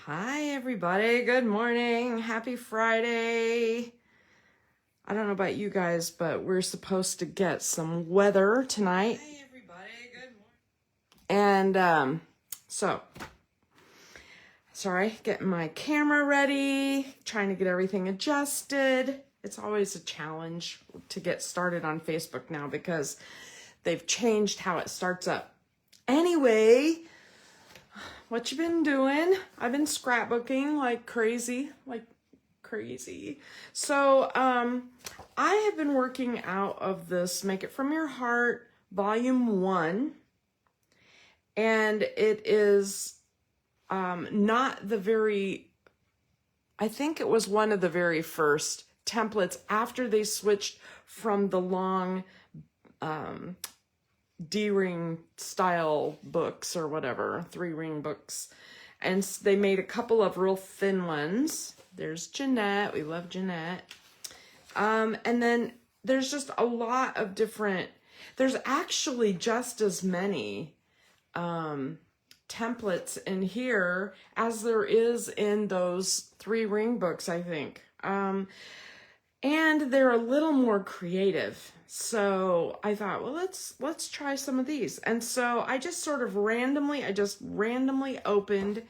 Hi, everybody. Good morning. Happy Friday. I don't know about you guys, but we're supposed to get some weather tonight. Hi, everybody. Good morning. And sorry, getting my camera ready, trying to get everything adjusted. It's always a challenge to get started on Facebook now because they've changed how it starts up. Anyway, what you been doing? I've been scrapbooking like crazy. So, I have been working out of this Make It From Your Heart Volume 1. And it is not the very, I think it was one of the very first templates after they switched from the long D-ring style books or whatever, 3-ring books. And they made a couple of real thin ones. There's Jeanette. We love Jeanette. And then there's just a lot of different, there's actually just as many templates in here as there is in those 3-ring books, I think. And they're a little more creative. So I thought, well, let's try some of these. And so I just randomly opened,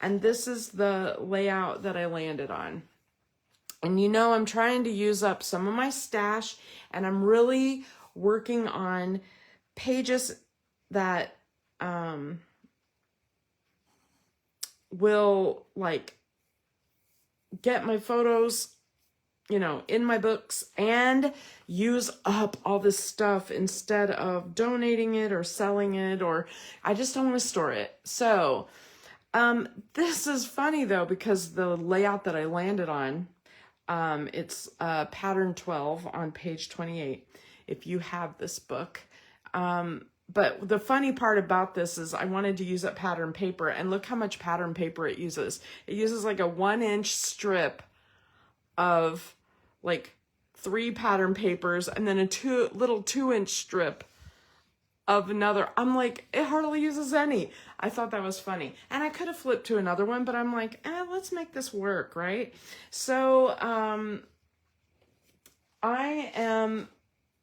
and this is the layout that I landed on. And I'm trying to use up some of my stash, and I'm really working on pages that will like get my photos in my books and use up all this stuff instead of donating it or selling it, or I just don't want to store it. So this is funny though, because the layout that I landed on, it's pattern 12 on page 28, if you have this book. But the funny part about this is I wanted to use up pattern paper, and look how much pattern paper it uses. It uses like a 1-inch strip of like 3 pattern papers, and then a little 2-inch strip of another. I'm like, it hardly uses any. I thought that was funny. And I could have flipped to another one, but I'm like, let's make this work, right? So I am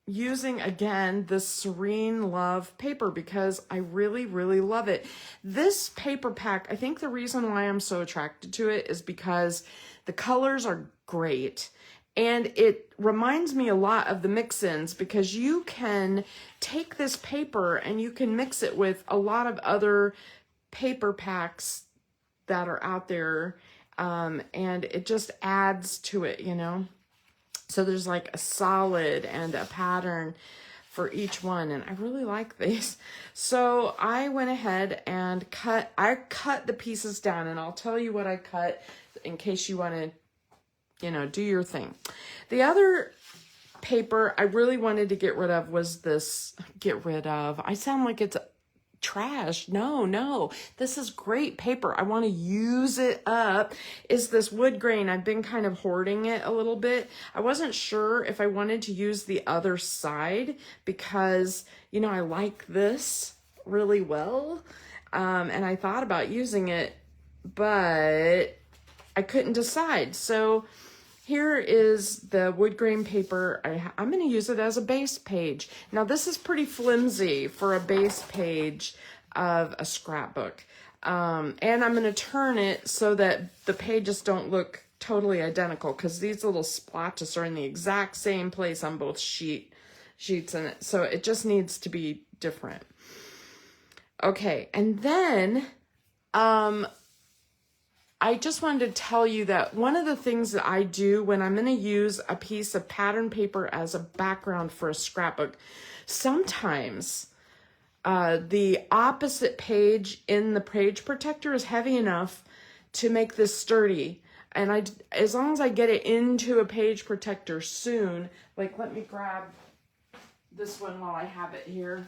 using again the Serene Love paper because I really, really love it. This paper pack, I think the reason why I'm so attracted to it is because the colors are great. And it reminds me a lot of the mix-ins, because you can take this paper and you can mix it with a lot of other paper packs that are out there. And it just adds to it, So there's like a solid and a pattern for each one, and I really like these. So I went ahead and cut the pieces down, and I'll tell you what I cut in case you want to do your thing. The other paper I really wanted to get rid of was this, I sound like it's trash. No, this is great paper. I want to use it up. Is this wood grain. I've been kind of hoarding it a little bit. I wasn't sure if I wanted to use the other side because, I like this really well. And I thought about using it, but I couldn't decide. So here is the wood grain paper. I'm going to use it as a base page. Now, this is pretty flimsy for a base page of a scrapbook. And I'm going to turn it so that the pages don't look totally identical, because these little splotches are in the exact same place on both sheets in it. So it just needs to be different. Okay, and then I just wanted to tell you that one of the things that I do when I'm going to use a piece of pattern paper as a background for a scrapbook, sometimes the opposite page in the page protector is heavy enough to make this sturdy. And as long as I get it into a page protector soon, like let me grab this one while I have it here.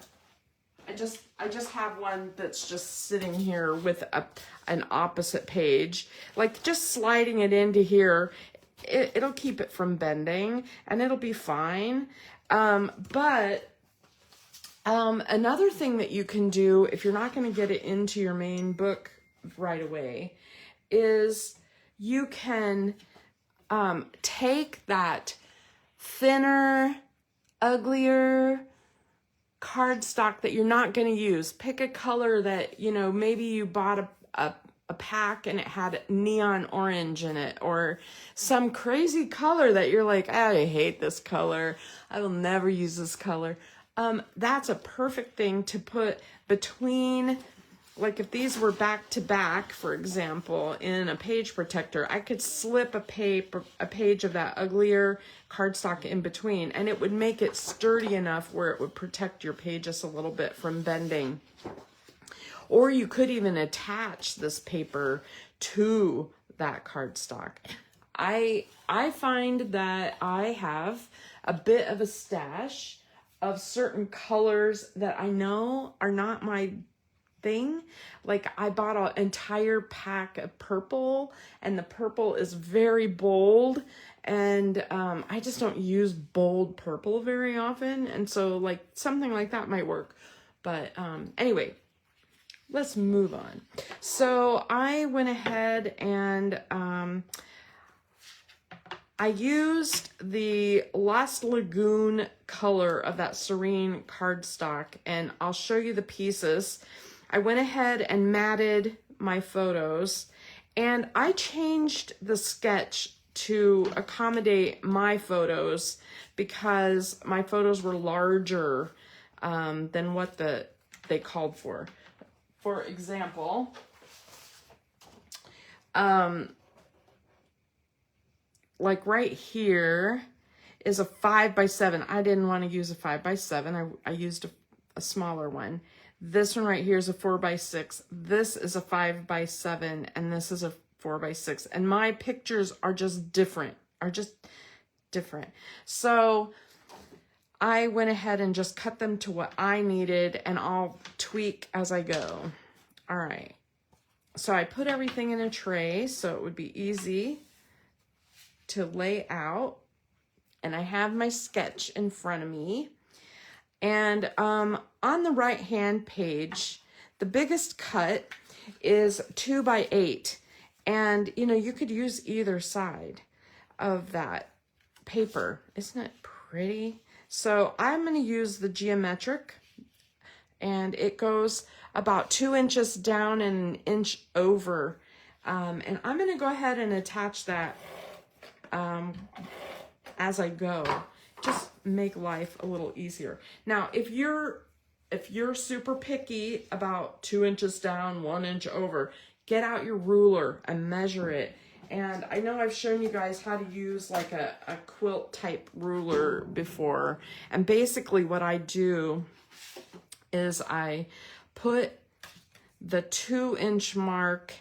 I just have one that's just sitting here with an opposite page, like just sliding it into here. It'll keep it from bending and it'll be fine. But another thing that you can do if you're not going to get it into your main book right away is you can take that thinner, uglier cardstock that you're not going to use. Pick a color that, you know, maybe you bought a pack and it had neon orange in it, or some crazy color that you're like, I hate this color. I will never use this color. That's a perfect thing to put between, like if these were back to back, for example, in a page protector, I could slip a page of that uglier cardstock in between, and it would make it sturdy enough where it would protect your pages a little bit from bending. Or you could even attach this paper to that cardstock. I find that I have a bit of a stash of certain colors that I know are not my thing. Like I bought an entire pack of purple, and the purple is very bold, and I just don't use bold purple very often, and so like something like that might work. But anyway, let's move on. So I went ahead and I used the Lost Lagoon color of that Serene cardstock, and I'll show you the pieces. I went ahead and matted my photos, and I changed the sketch to accommodate my photos because my photos were larger than what they called for. For example, like right here is a 5x7. I didn't want to use a 5x7. I used a smaller one. This one right here is a 4x6. This is a 5x7, and this is a 4x6. And my pictures are just different. So I went ahead and just cut them to what I needed, and I'll tweak as I go. All right. So I put everything in a tray so it would be easy to lay out, and I have my sketch in front of me. And on the right hand page, the biggest cut is 2x8, and you know, you could use either side of that paper. Isn't it pretty? So I'm going to use the geometric, and it goes about 2 inches down and 1 inch over, and I'm going to go ahead and attach that as I go. Just make life a little easier. Now, if you're super picky about 2 inches down, 1 inch over, get out your ruler and measure it. And I know I've shown you guys how to use like a quilt type ruler before. And basically what I do is I put the 2 inch mark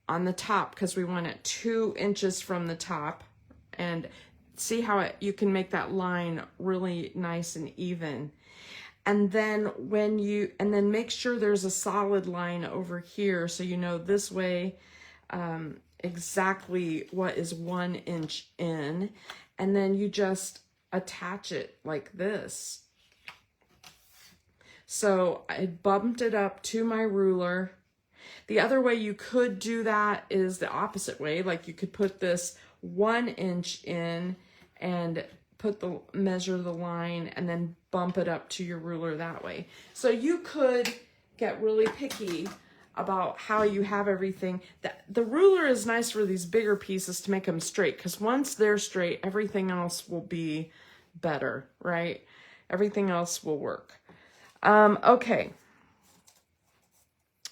on the top, because we want it 2 inches from the top, and see how you can make that line really nice and even. And then make sure there's a solid line over here, so you know this way exactly what is 1 inch in, and then you just attach it like this. So I bumped it up to my ruler. The other way you could do that is the opposite way. Like you could put this 1 inch in and measure the line, and then bump it up to your ruler that way. So you could get really picky about how you have everything. The ruler is nice for these bigger pieces to make them straight, because once they're straight, everything else will be better, right? Everything else will work. Okay.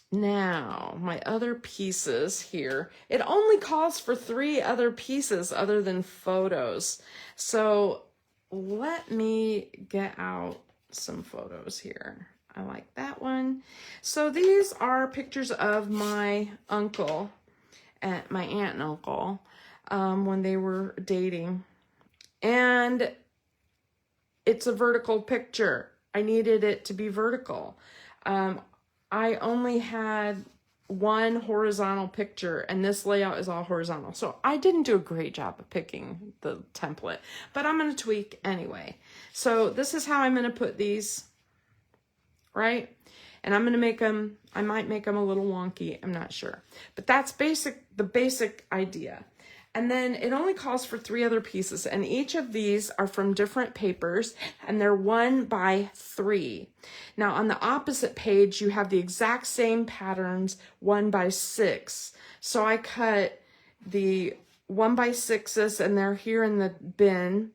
Now, my other pieces here, it only calls for 3 other pieces other than photos. So let me get out some photos here. I like that one. So these are pictures of my uncle, my aunt and uncle, when they were dating. And it's a vertical picture. I needed it to be vertical. I only had one horizontal picture, and this layout is all horizontal. So I didn't do a great job of picking the template, but I'm going to tweak anyway. So this is how I'm going to put these, right? And I'm going to make them, I might make them a little wonky, I'm not sure. But that's the basic idea. And then it only calls for 3 other pieces, and each of these are from different papers, and they're 1 by 3. Now on the opposite page, you have the exact same patterns, 1 by 6. So I cut the 1 by 6s, and they're here in the bin,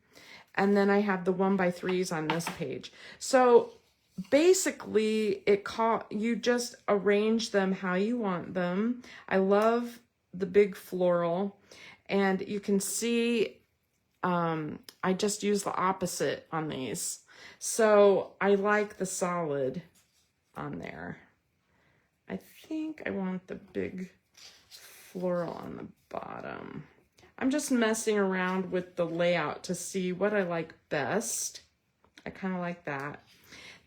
and then I have the 1 by 3s on this page. So basically, you just arrange them how you want them. I love the big floral. And you can see, I just use the opposite on these. So I like the solid on there. I think I want the big floral on the bottom. I'm just messing around with the layout to see what I like best. I kind of like that.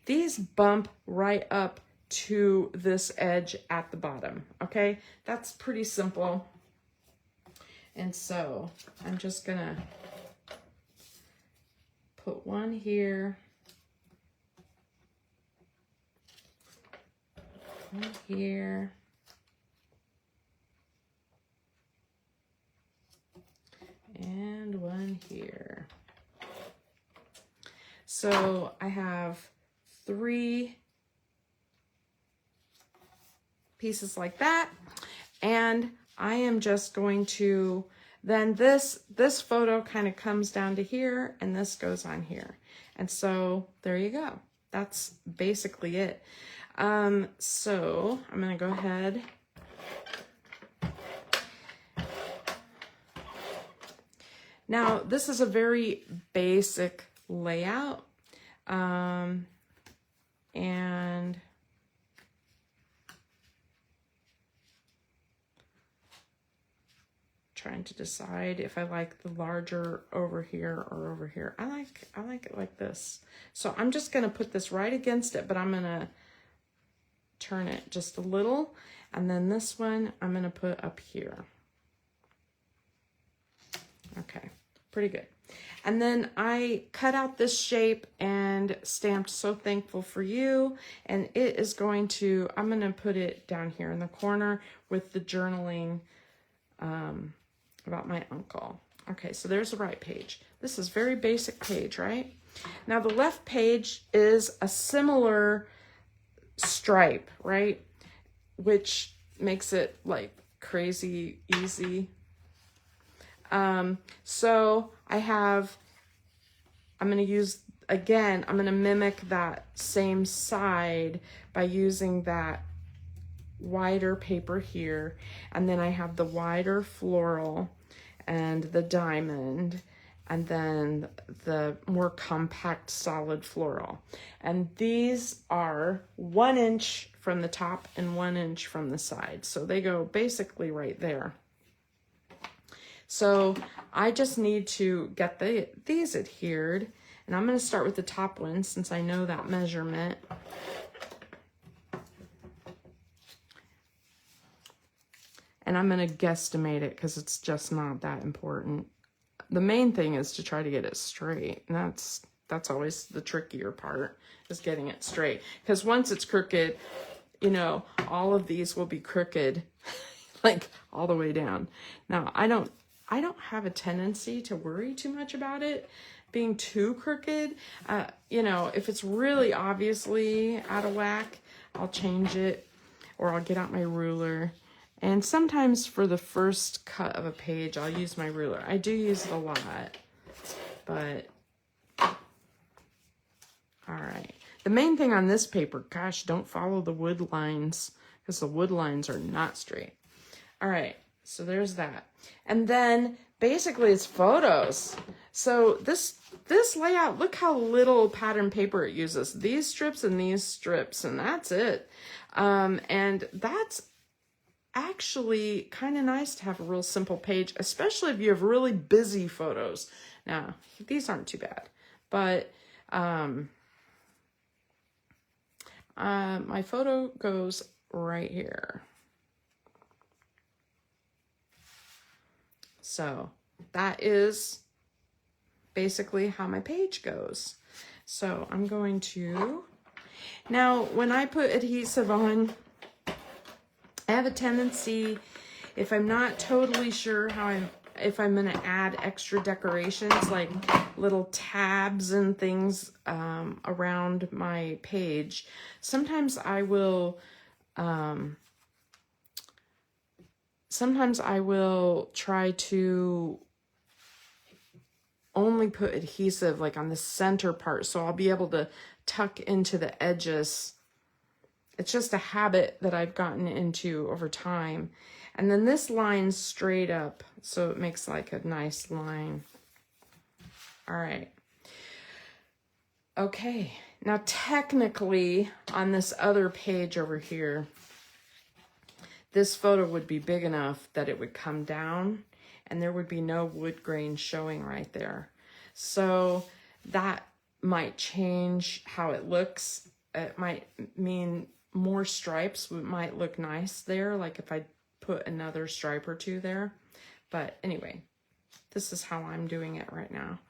These bump right up to this edge at the bottom, okay? That's pretty simple. And so I'm just gonna put 1 here, 1 here, and 1 here. So I have 3 pieces like that, and I am just going to, then this photo kind of comes down to here, and this goes on here. And so there you go. That's basically it. So I'm going to go ahead. Now, this is a very basic layout. And trying to decide if I like the larger over here or over here. I like it like this. So I'm just going to put this right against it, but I'm going to turn it just a little. And then this one I'm going to put up here. Okay, pretty good. And then I cut out this shape and stamped "So Thankful for You." And it is going to, I'm going to put it down here in the corner with the journaling about my uncle. Okay, so there's the right page. This is very basic page, right? Now the left page is a similar stripe, right? Which makes it like crazy easy. So I'm going to use, again, I'm going to mimic that same side by using that wider paper here. And then I have the wider floral and the diamond, and then the more compact solid floral. And these are 1 inch from the top and 1 inch from the side. So they go basically right there. So I just need to get these adhered, and I'm going to start with the top one since I know that measurement. And I'm going to guesstimate it because it's just not that important. The main thing is to try to get it straight. And that's always the trickier part, is getting it straight. Because once it's crooked, you know, all of these will be crooked, like all the way down. Now, I don't have a tendency to worry too much about it being too crooked. You know, if it's really obviously out of whack, I'll change it, or I'll get out my ruler. And sometimes for the first cut of a page, I'll use my ruler. I do use it a lot, but all right. The main thing on this paper, gosh, don't follow the wood lines, because the wood lines are not straight. All right, so there's that. And then basically it's photos. So this layout, look how little pattern paper it uses. These strips and these strips, and that's it. And that's actually kind of nice to have a real simple page, especially if you have really busy photos. Now, these aren't too bad, but my photo goes right here. So that is basically how my page goes. So I'm going to, Now, when I put adhesive on, I have a tendency, if I'm not totally sure if I'm gonna add extra decorations like little tabs and things around my page, sometimes I will try to only put adhesive like on the center part, so I'll be able to tuck into the edges. It's just a habit that I've gotten into over time. And then this line's straight up, so it makes like a nice line. All right. Okay, now technically on this other page over here, this photo would be big enough that it would come down and there would be no wood grain showing right there. So that might change how it looks. It might mean more stripes might look nice there, like if I put another stripe or two there. But anyway, this is how I'm doing it right now.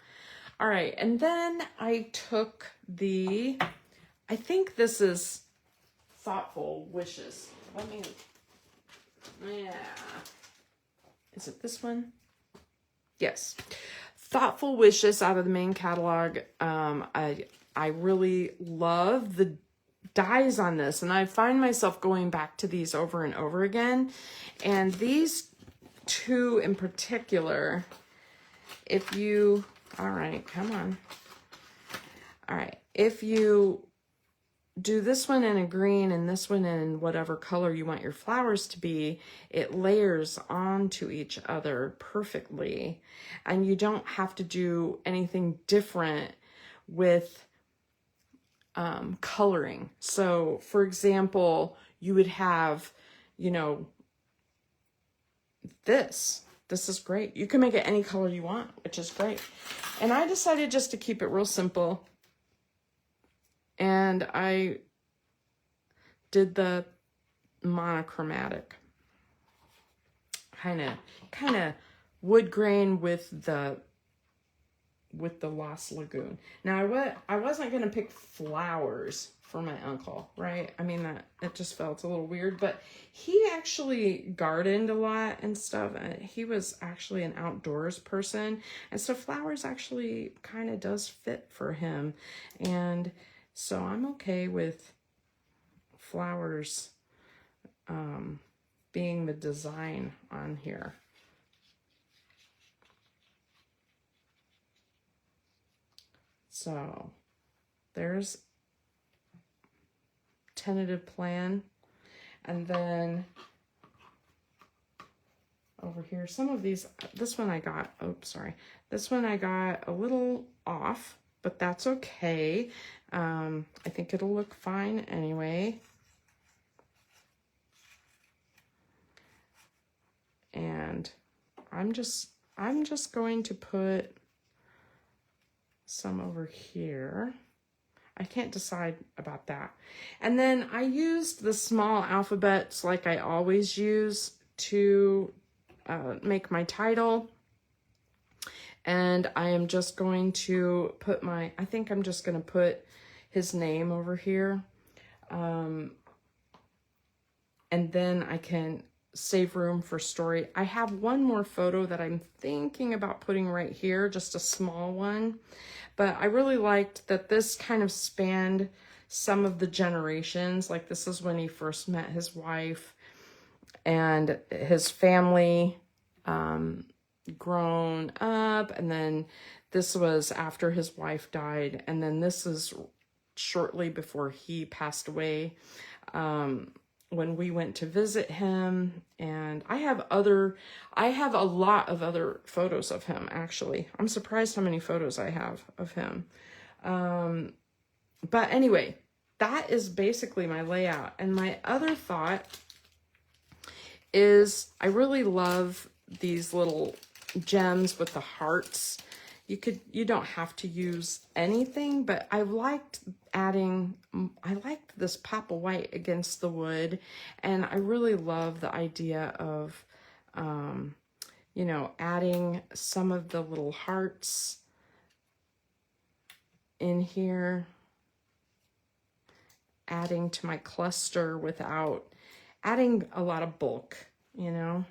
All right, and then I took I think this is Thoughtful Wishes. Yeah. Is it this one? Yes. Thoughtful Wishes out of the main catalog. I really love the dyes on this, and I find myself going back to these over and over again. And these two in particular, all right, come on. All right, if you do this one in a green and this one in whatever color you want your flowers to be, it layers onto each other perfectly. And you don't have to do anything different with coloring. So for example, you would have, this is great. You can make it any color you want, which is great. And I decided just to keep it real simple. And I did the monochromatic kind of wood grain with the Lost Lagoon. Now I wasn't gonna pick flowers for my uncle, right? I mean, it just felt a little weird, but he actually gardened a lot and stuff. He was actually an outdoors person, and so flowers actually kind of does fit for him. And so I'm okay with flowers being the design on here. So there's tentative plan. And then over here, some of these, this one I got a little off, but that's okay. I think it'll look fine anyway. And I'm just going to put some over here. I can't decide about that. And then I used the small alphabets like I always use to make my title. And I am just going to put I think I'm just going to put his name over here. And then I can save room for story. I have one more photo that I'm thinking about putting right here, just a small one. But I really liked that this kind of spanned some of the generations. Like this is when he first met his wife and his family grown up. And then this was after his wife died. And then this is shortly before he passed away. When we went to visit him, and I have a lot of other photos of him, actually. I'm surprised how many photos I have of him. But anyway, that is basically my layout. And my other thought is I really love these little gems with the hearts. You don't have to use anything, but I liked this pop of white against the wood. And I really love the idea of, adding some of the little hearts in here. adding to my cluster without adding a lot of bulk, you know.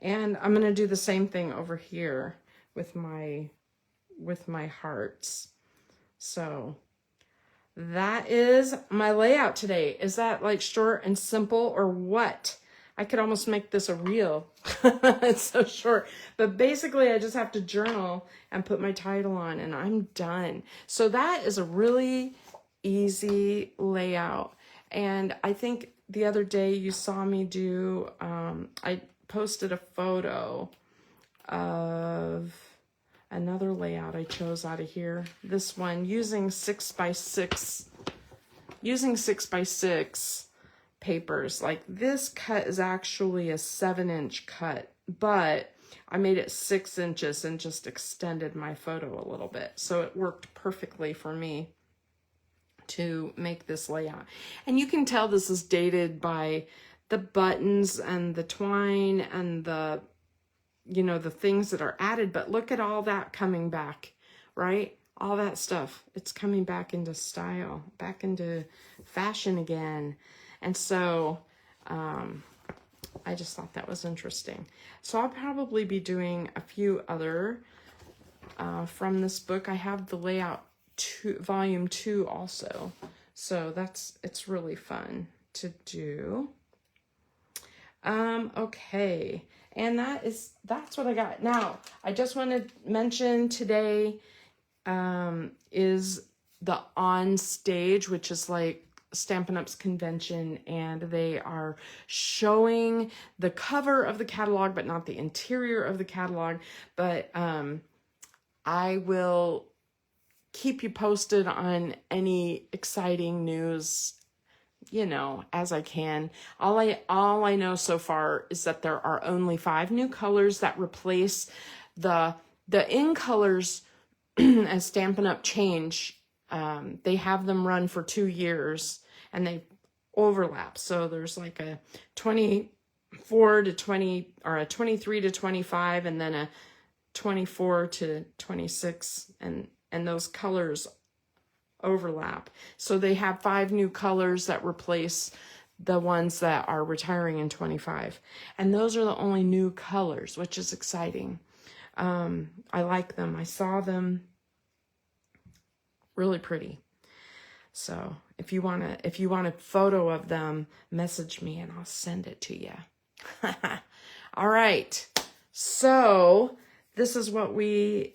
And I'm going to do the same thing over here with my hearts. So that is my layout today. Is that like short and simple or what? I could almost make this a reel. It's so short. But basically, I just have to journal and put my title on, and I'm done. So that is a really easy layout. And I think the other day you saw me do, I posted a photo of another layout I chose out of here. This one, using 6x6 papers. Like, this cut is actually a 7-inch cut, but I made it 6 inches and just extended my photo a little bit. So it worked perfectly for me to make this layout. And you can tell this is dated by the buttons and the twine and the, you know, the things that are added, but look at all that coming back, right? All that stuff, it's coming back into style, back into fashion again. And so I just thought that was interesting. So I'll probably be doing a few other from this book. I have the layout volume 2 also. So it's really fun to do. Okay. And that's what I got. Now, I just want to mention today is the On Stage, which is like Stampin' Up's convention, and they are showing the cover of the catalog, but not the interior of the catalog. But I will keep you posted on any exciting news, you know, as I can. All I know so far is that there are only 5 new colors that replace the in colors as Stampin' Up change. They have them run for 2 years and they overlap. So there's like a 24 to 20 or a 23 to 25 and then a 24 to 26, and those colors overlap. So they have 5 new colors that replace the ones that are retiring in 25. And those are the only new colors, which is exciting. I like them. I saw them. Really pretty. So if you want a photo of them, message me and I'll send it to you. All right. So this is what we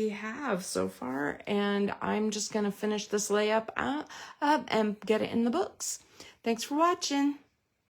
have so far, and I'm just going to finish this layup up and get it in the books. Thanks for watching.